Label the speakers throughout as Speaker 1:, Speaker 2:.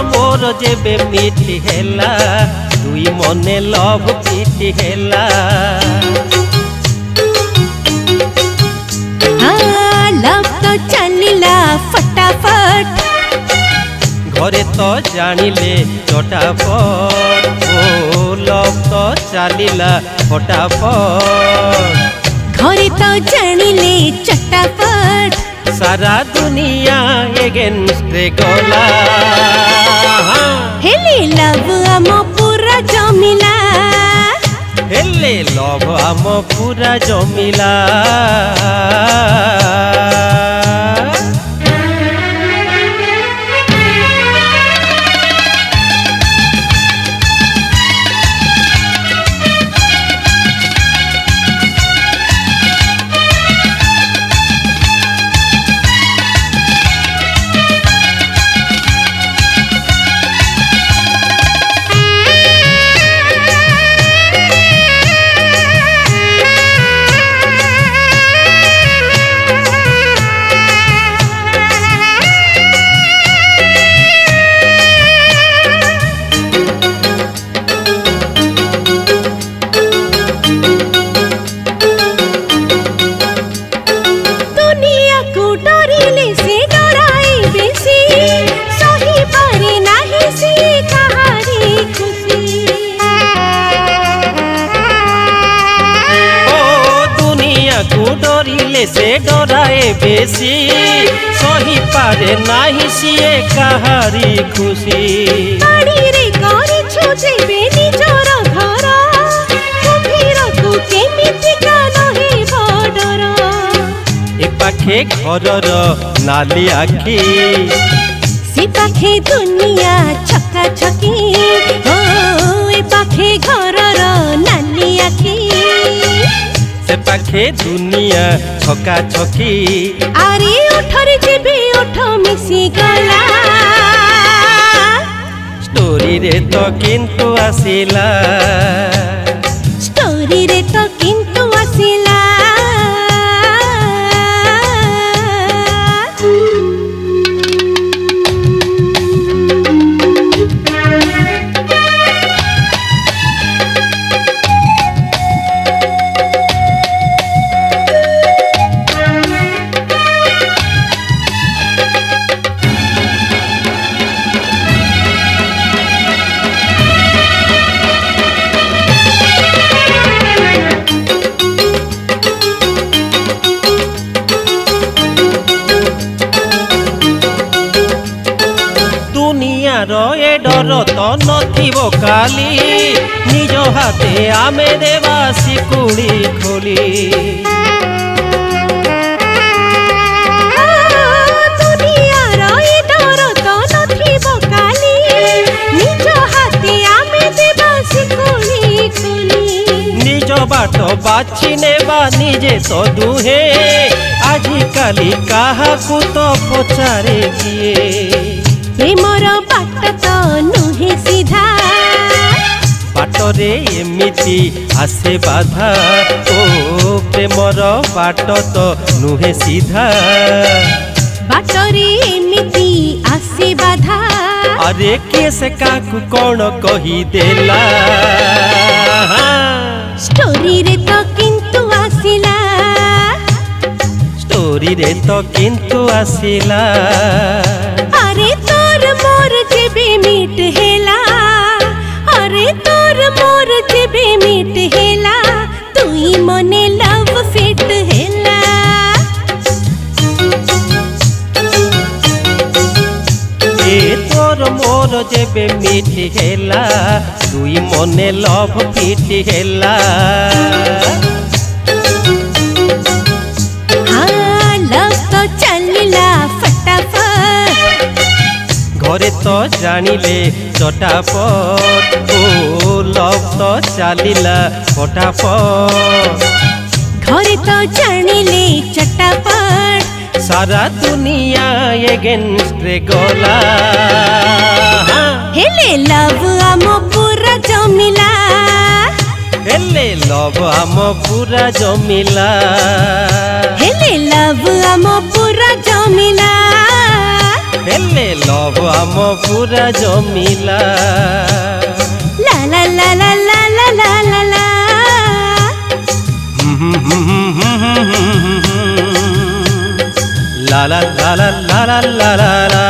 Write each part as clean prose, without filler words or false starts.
Speaker 1: मोर जेबे मिठी हेला दुई मने लव पिटी हेला।
Speaker 2: लव तो चलिला फटाफट
Speaker 1: घरे तो जानिले चटापट ओ लव तो चलिला फटाफट
Speaker 2: घरे तो जानिले चटापट
Speaker 1: सारा दुनिया एगेंस्ट रे गला।
Speaker 2: हेले लव आम पूरा जमिला
Speaker 1: हेले लव आम पूरा जमिला। डरिले से डराए बेसी सही पारे नाही सिए कहारी खुशी।
Speaker 2: बाड़ीरे गरी छुजेबे निजर घर कुम्भीरकु केमिति कानहे बडर।
Speaker 1: ए पाखे घरर नाली आखी
Speaker 2: से पाखे दुनिया छक्का छकी ओ ए पाखे घरर नाली आखी
Speaker 1: से पाखे दुनिया छका छकी।
Speaker 2: आरे उठरे जेबे उठ मिसी गला
Speaker 1: स्टोरी रे तो किंतु आसिला
Speaker 2: स्टोरी रे तो किंतु आसिला।
Speaker 1: ए डर तो नथिबो काली निज हाथे आमे देवा सिकुड़ी खोली।
Speaker 2: दुनियार ए डर तो नथिबो काली निज हाथे आमे देवा सिकुड़ी खोली।
Speaker 1: निज बाट बाछि नेबा निजे तो दुहे आजि काली काहाकू तो पचारे किए।
Speaker 2: प्रेमर बाट तो नुहे सीधा
Speaker 1: बाटरे एमिति आसे बाधा ओ प्रेमर बाट तो नुहे सीधा
Speaker 2: बाटरे एमिति आसे बाधा।
Speaker 1: अरे किए से काकू कौन कही देला
Speaker 2: स्टोरी रे तो किंतु आसिला
Speaker 1: स्टोरी रे तो किंतु आसिला।
Speaker 2: अरे तोर मोर जेबे मीट हेला अरे तोर मोर जेबे मीट हेला तुई मने लव फिट हेला।
Speaker 1: ए तोर मोर जेबे मिठी हेला दुई मने लव फिट हेला।
Speaker 2: हाँ लव तो चलिला फटाफट
Speaker 1: घरे तो जानिले चटापट ओ लव तो चलिला फटाफट
Speaker 2: घरे तो जानिले चटापट
Speaker 1: सारा दुनिया एगेंस्ट रे गला।
Speaker 2: हेले लव आम पूरा जमिला
Speaker 1: हेले लव आम पूरा जमिला।
Speaker 2: हेले लव आम पूरा जमिला।
Speaker 1: ହେଲେ ଲଭ ଆମ ପୁରା ଜମିଲା।
Speaker 2: ଲା ଲା ଲା ଲା ଲା ଲା ଲା ଲା ଲା।
Speaker 1: ଲା ଲା ଲା ଲା ଲା ଲା ଲା ଲା ଲା।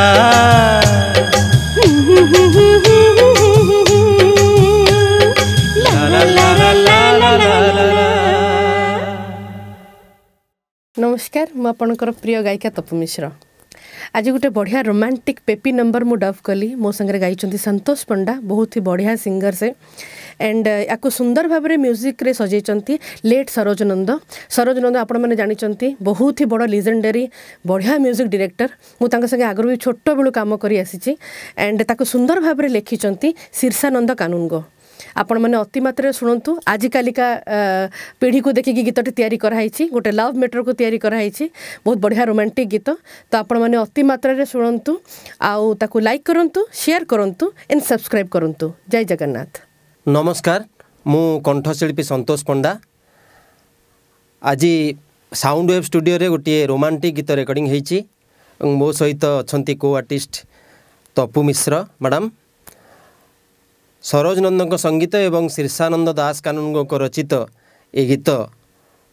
Speaker 3: नमस्कार मु आपणकर प्रिय गायिका तपु मिश्र। आज गोटे बढ़िया रोमांटिक पेपी नंबर मु डब कली मो संगे गाई संतोष पंडा बहुत ही बढ़िया सिंगर से एंड या सुंदर भाव में म्यूजिक रे सजाई लेट सरोज नंद आपण मैंने जानी बहुत ही बड़ लिजेंडरी बढ़िया म्यूजिक डायरेक्टर मुझे संगे आगर भी छोट बेलू कम कर आसी एंड ताको सुंदर भाव में लिखिं शीर्षानंद कानूनगो आपण मैंने अति मात्रा शुणु आजिकालिका पीढ़ी को देखिकी गीत तैयारी कराई गोटे लव मैटर को तैयारी कराई बहुत बढ़िया रोमांटिक गीत तो आपण मैंने अति मात्रा शुणु आउ ताकू लाइक करूँ शेयर करूँ एंड सब्सक्राइब करूँ। जय जगन्नाथ।
Speaker 1: नमस्कार मु कंठशिल्पी संतोष पंडा। आज साउंड वेब स्टूडियो रे गोटे रोमांटिक गीत रेकर्डिंग होती मो सहित अच्छा को आर्टिस्ट तपु मिश्र मैडम सरोज नंद संगीत एवं शीर्षानंद दास कानून को रचित ए गीत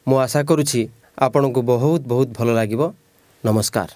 Speaker 1: मु आशा करुछि आपन को बहुत बहुत भल लागिबो। नमस्कार।